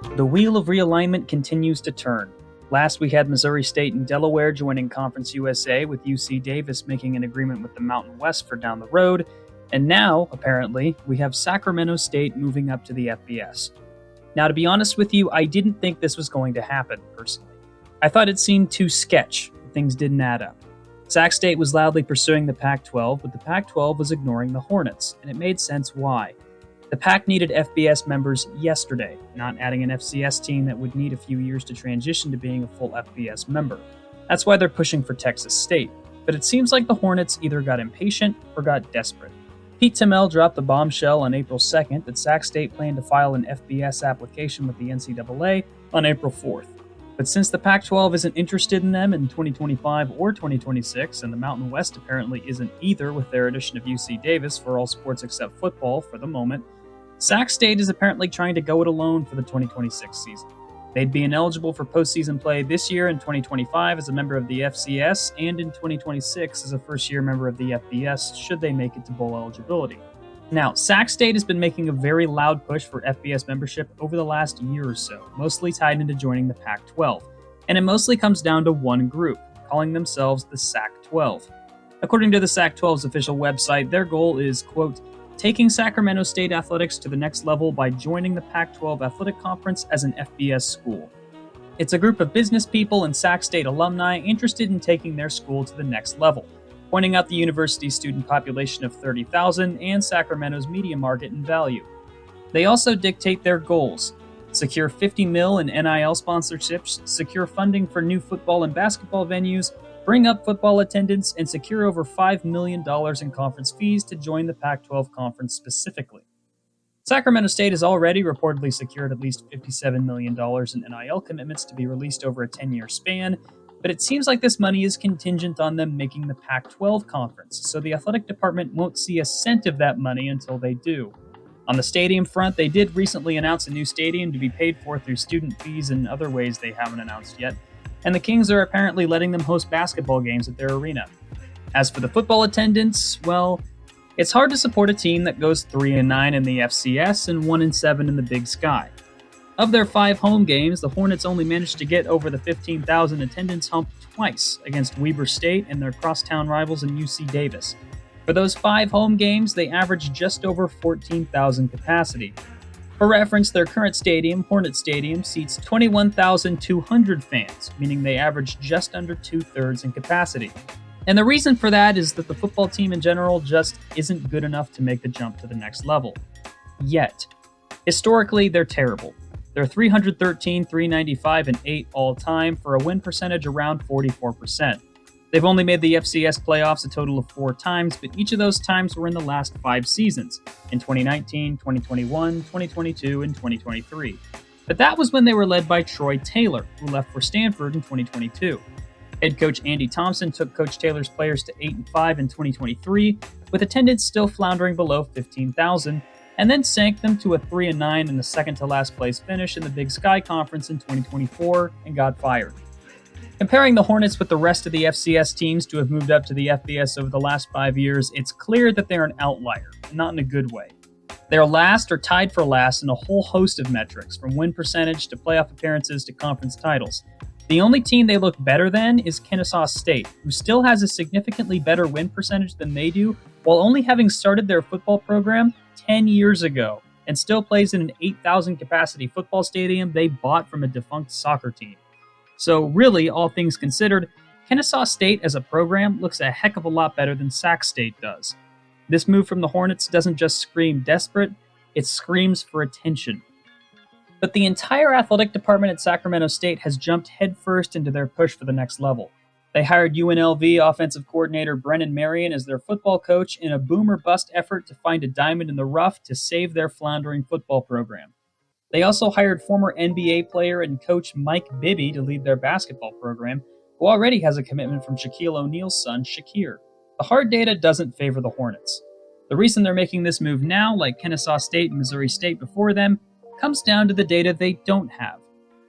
The wheel of realignment continues to turn. Last, we had Missouri State and Delaware joining Conference USA, with UC Davis making an agreement with the Mountain West for down the road, and now, apparently, we have Sacramento State moving up to the FBS. Now, to be honest with you, I didn't think this was going to happen, personally. I thought it seemed too sketch. Things didn't add up. Sac State was loudly pursuing the Pac-12, but the Pac-12 was ignoring the Hornets, and it made sense why. The Pac needed FBS members yesterday, not adding an FCS team that would need a few years to transition to being a full FBS member. That's why they're pushing for Texas State. But it seems like the Hornets either got impatient or got desperate. Pete Thamel dropped the bombshell on April 2nd that Sac State planned to file an FBS application with the NCAA on April 4th. But since the Pac-12 isn't interested in them in 2025 or 2026, and the Mountain West apparently isn't either with their addition of UC Davis for all sports except football for the moment, Sac State is apparently trying to go it alone for the 2026 season. They'd be ineligible for postseason play this year in 2025 as a member of the FCS and in 2026 as a first-year member of the FBS should they make it to bowl eligibility. Now, Sac State has been making a very loud push for FBS membership over the last year or so, mostly tied into joining the Pac-12, and it mostly comes down to one group, calling themselves the Sac-12. According to the Sac-12's official website, their goal is, quote, taking Sacramento State athletics to the next level by joining the Pac-12 Athletic Conference as an FBS school. It's a group of business people and Sac State alumni interested in taking their school to the next level, pointing out the university's student population of 30,000 and Sacramento's media market and value. They also dictate their goals: secure $50 million in NIL sponsorships, secure funding for new football and basketball venues, bring up football attendance, and secure over $5 million in conference fees to join the Pac-12 conference specifically. Sacramento State has already reportedly secured at least $57 million in NIL commitments to be released over a 10-year span, but it seems like this money is contingent on them making the Pac-12 conference, so the athletic department won't see a cent of that money until they do. On the stadium front, they did recently announce a new stadium to be paid for through student fees and other ways they haven't announced yet, and the Kings are apparently letting them host basketball games at their arena. As for the football attendance, well, it's hard to support a team that goes 3-9 in the FCS and 1-7 in the Big Sky. Of their 5 home games, the Hornets only managed to get over the 15,000 attendance hump twice against Weber State and their crosstown rivals in UC Davis. For those 5 home games, they averaged just over 14,000 capacity. For reference, their current stadium, Hornet Stadium, seats 21,200 fans, meaning they average just under 2/3 in capacity. And the reason for that is that the football team in general just isn't good enough to make the jump to the next level. Yet. Historically, they're terrible. They're 313, 395, and 8 all-time for a win percentage around 44%. They've only made the FCS playoffs a total of 4 times, but each of those times were in the last 5 seasons, in 2019, 2021, 2022, and 2023. But that was when they were led by Troy Taylor, who left for Stanford in 2022. Head coach Andy Thompson took Coach Taylor's players to 8-5 in 2023, with attendance still floundering below 15,000, and then sank them to a 3-9 and a second-to-last place finish in the Big Sky Conference in 2024 and got fired. Comparing the Hornets with the rest of the FCS teams to have moved up to the FBS over the last 5 years, it's clear that they're an outlier, not in a good way. They're last or tied for last in a whole host of metrics, from win percentage to playoff appearances to conference titles. The only team they look better than is Kennesaw State, who still has a significantly better win percentage than they do, while only having started their football program 10 years ago, and still plays in an 8,000 capacity football stadium they bought from a defunct soccer team. So really, all things considered, Kennesaw State as a program looks a heck of a lot better than Sac State does. This move from the Hornets doesn't just scream desperate, it screams for attention. But the entire athletic department at Sacramento State has jumped headfirst into their push for the next level. They hired UNLV offensive coordinator Brennan Marion as their football coach in a boom-or-bust effort to find a diamond in the rough to save their floundering football program. They also hired former NBA player and coach Mike Bibby to lead their basketball program, who already has a commitment from Shaquille O'Neal's son, Shakir. The hard data doesn't favor the Hornets. The reason they're making this move now, like Kennesaw State and Missouri State before them, comes down to the data they don't have,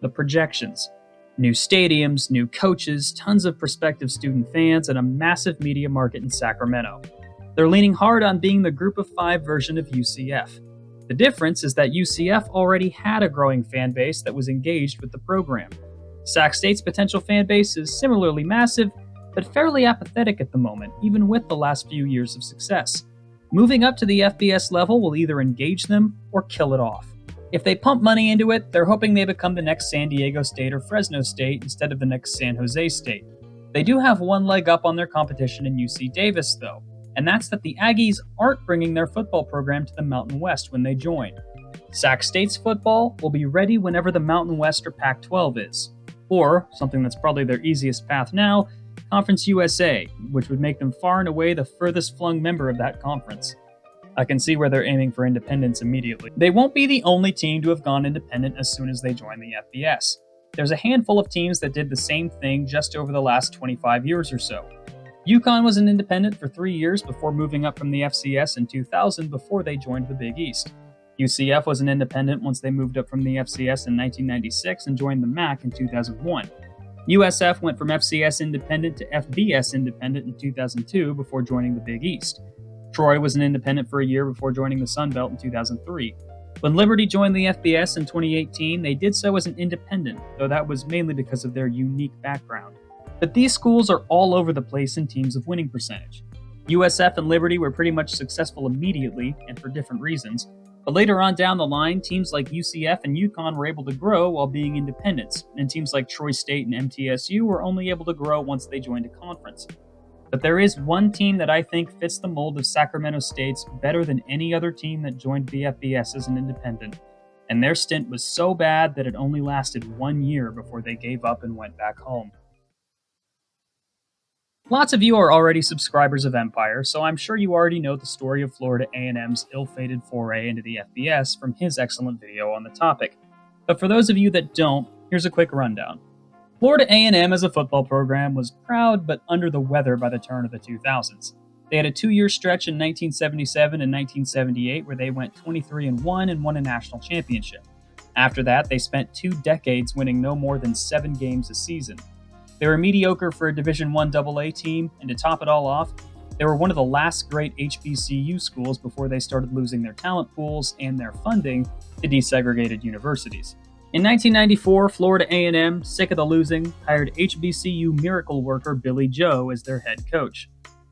the projections. New stadiums, new coaches, tons of prospective student fans, and a massive media market in Sacramento. They're leaning hard on being the Group of 5 version of UCF. The difference is that UCF already had a growing fan base that was engaged with the program. Sac State's potential fan base is similarly massive, but fairly apathetic at the moment, even with the last few years of success. Moving up to the FBS level will either engage them or kill it off. If they pump money into it, they're hoping they become the next San Diego State or Fresno State instead of the next San Jose State. They do have one leg up on their competition in UC Davis, though, and that's that the Aggies aren't bringing their football program to the Mountain West when they join. Sac State's football will be ready whenever the Mountain West or Pac-12 is. Or, something that's probably their easiest path now, Conference USA, which would make them far and away the furthest flung member of that conference. I can see where they're aiming for independence immediately. They won't be the only team to have gone independent as soon as they join the FBS. There's a handful of teams that did the same thing just over the last 25 years or so. UConn was an independent for 3 years before moving up from the FCS in 2000 before they joined the Big East. UCF was an independent once they moved up from the FCS in 1996 and joined the MAC in 2001. USF went from FCS independent to FBS independent in 2002 before joining the Big East. Troy was an independent for a year before joining the Sun Belt in 2003. When Liberty joined the FBS in 2018, they did so as an independent, though that was mainly because of their unique background. But these schools are all over the place in teams of winning percentage. USF and Liberty were pretty much successful immediately, and for different reasons, but later on down the line, teams like UCF and UConn were able to grow while being independents, and teams like Troy State and MTSU were only able to grow once they joined a conference. But there is one team that I think fits the mold of Sacramento State's better than any other team that joined the FBS as an independent, and their stint was so bad that it only lasted 1 year before they gave up and went back home. Lots of you are already subscribers of Empire, so I'm sure you already know the story of Florida A&M's ill-fated foray into the FBS from his excellent video on the topic. But for those of you that don't, here's a quick rundown. Florida A&M as a football program was proud but under the weather by the turn of the 2000s. They had a 2-year stretch in 1977 and 1978 where they went 23-1 and won a national championship. After that, they spent 2 decades winning no more than 7 games a season. They were mediocre for a Division I AA team, and to top it all off, they were one of the last great HBCU schools before they started losing their talent pools and their funding to desegregated universities. In 1994, Florida A&M, sick of the losing, hired HBCU miracle worker Billy Joe as their head coach.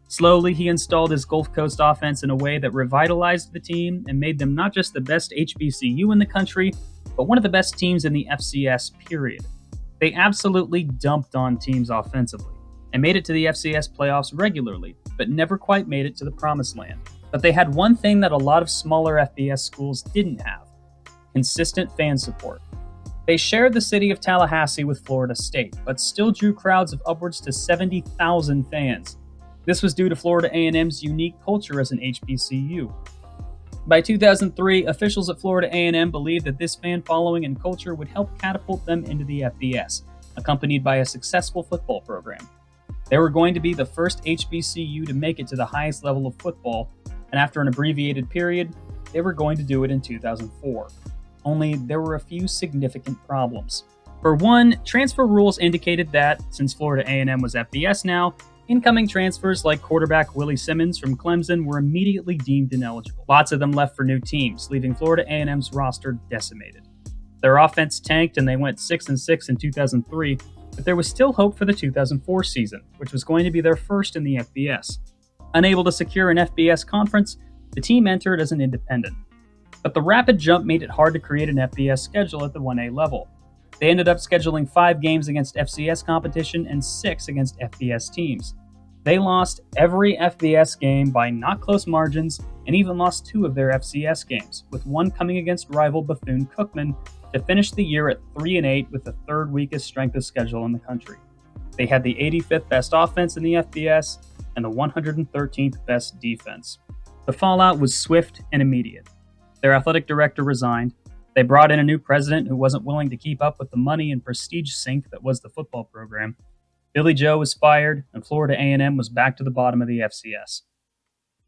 Slowly, he installed his Gulf Coast offense in a way that revitalized the team and made them not just the best HBCU in the country, but one of the best teams in the FCS, period. They absolutely dumped on teams offensively and made it to the FCS playoffs regularly, but never quite made it to the promised land. But they had one thing that a lot of smaller FBS schools didn't have: consistent fan support. They shared the city of Tallahassee with Florida State, but still drew crowds of upwards to 70,000 fans. This was due to Florida A&M's unique culture as an HBCU. By 2003, officials at Florida A&M believed that this fan following and culture would help catapult them into the FBS, accompanied by a successful football program. They were going to be the first HBCU to make it to the highest level of football, and after an abbreviated period, they were going to do it in 2004. Only there were a few significant problems. For one, transfer rules indicated that, since Florida A&M was FBS now, incoming transfers like quarterback Willie Simmons from Clemson were immediately deemed ineligible. Lots of them left for new teams, leaving Florida A&M's roster decimated. Their offense tanked and they went 6-6 in 2003, but there was still hope for the 2004 season, which was going to be their first in the FBS. Unable to secure an FBS conference, the team entered as an independent. But the rapid jump made it hard to create an FBS schedule at the 1A level. They ended up scheduling 5 games against FCS competition and 6 against FBS teams. They lost every FBS game by not close margins and even lost 2 of their FCS games, with one coming against rival Bethune-Cookman to finish the year at 3-8 with the 3rd weakest strength of schedule in the country. They had the 85th best offense in the FBS and the 113th best defense. The fallout was swift and immediate. Their athletic director resigned. They brought in a new president who wasn't willing to keep up with the money and prestige sink that was the football program. Billy Joe was fired, and Florida A&M was back to the bottom of the FCS.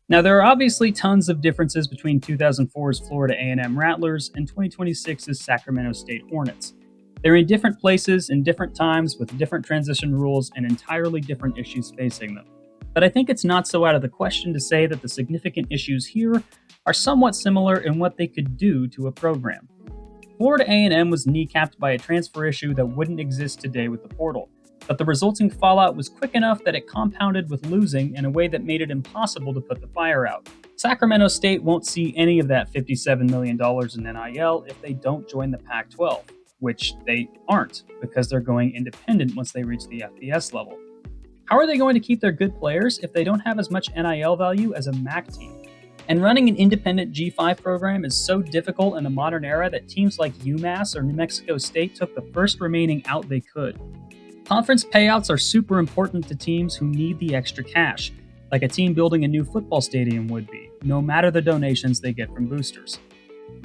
Now, there are obviously tons of differences between 2004's Florida A&M Rattlers and 2026's Sacramento State Hornets. They're in different places in different times with different transition rules and entirely different issues facing them. But I think it's not so out of the question to say that the significant issues here are somewhat similar in what they could do to a program. Florida A&M was kneecapped by a transfer issue that wouldn't exist today with the portal, but the resulting fallout was quick enough that it compounded with losing in a way that made it impossible to put the fire out. Sacramento State won't see any of that $57 million in NIL if they don't join the Pac-12, which they aren't because they're going independent once they reach the FBS level. How are they going to keep their good players if they don't have as much NIL value as a MAC team? And running an independent G5 program is so difficult in the modern era that teams like UMass or New Mexico State took the first remaining out they could. Conference payouts are super important to teams who need the extra cash, like a team building a new football stadium would be, no matter the donations they get from boosters.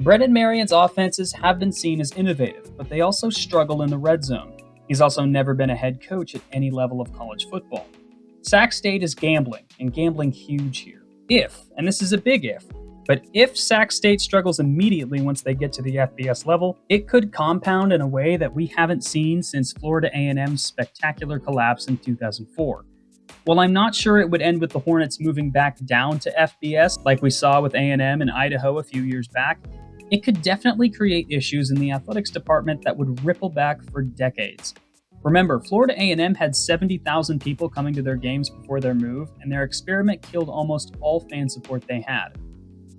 Brennan Marion's offenses have been seen as innovative, but they also struggle in the red zone. He's also never been a head coach at any level of college football. Sac State is gambling, and gambling huge here. If, and this is a big if, but if Sac State struggles immediately once they get to the FBS level, it could compound in a way that we haven't seen since Florida A&M's spectacular collapse in 2004. While I'm not sure it would end with the Hornets moving back down to FBS like we saw with A&M in Idaho a few years back, it could definitely create issues in the athletics department that would ripple back for decades. Remember, Florida A&M had 70,000 people coming to their games before their move, and their experiment killed almost all fan support they had.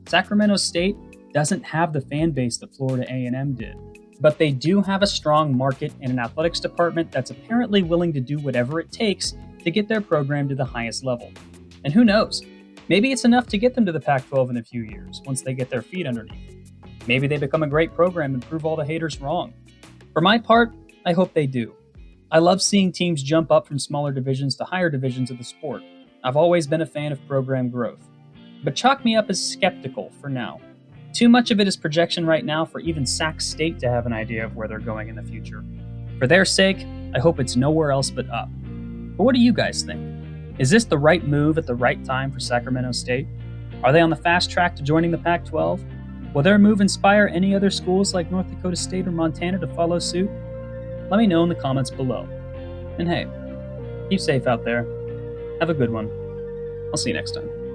Sacramento State doesn't have the fan base that Florida A&M did, but they do have a strong market and an athletics department that's apparently willing to do whatever it takes to get their program to the highest level. And who knows, maybe it's enough to get them to the Pac-12 in a few years once they get their feet underneath. Maybe they become a great program and prove all the haters wrong. For my part, I hope they do. I love seeing teams jump up from smaller divisions to higher divisions of the sport. I've always been a fan of program growth. But chalk me up as skeptical for now. Too much of it is projection right now for even Sac State to have an idea of where they're going in the future. For their sake, I hope it's nowhere else but up. But what do you guys think? Is this the right move at the right time for Sacramento State? Are they on the fast track to joining the Pac-12? Will their move inspire any other schools like North Dakota State or Montana to follow suit? Let me know in the comments below. And hey, keep safe out there. Have a good one. I'll see you next time.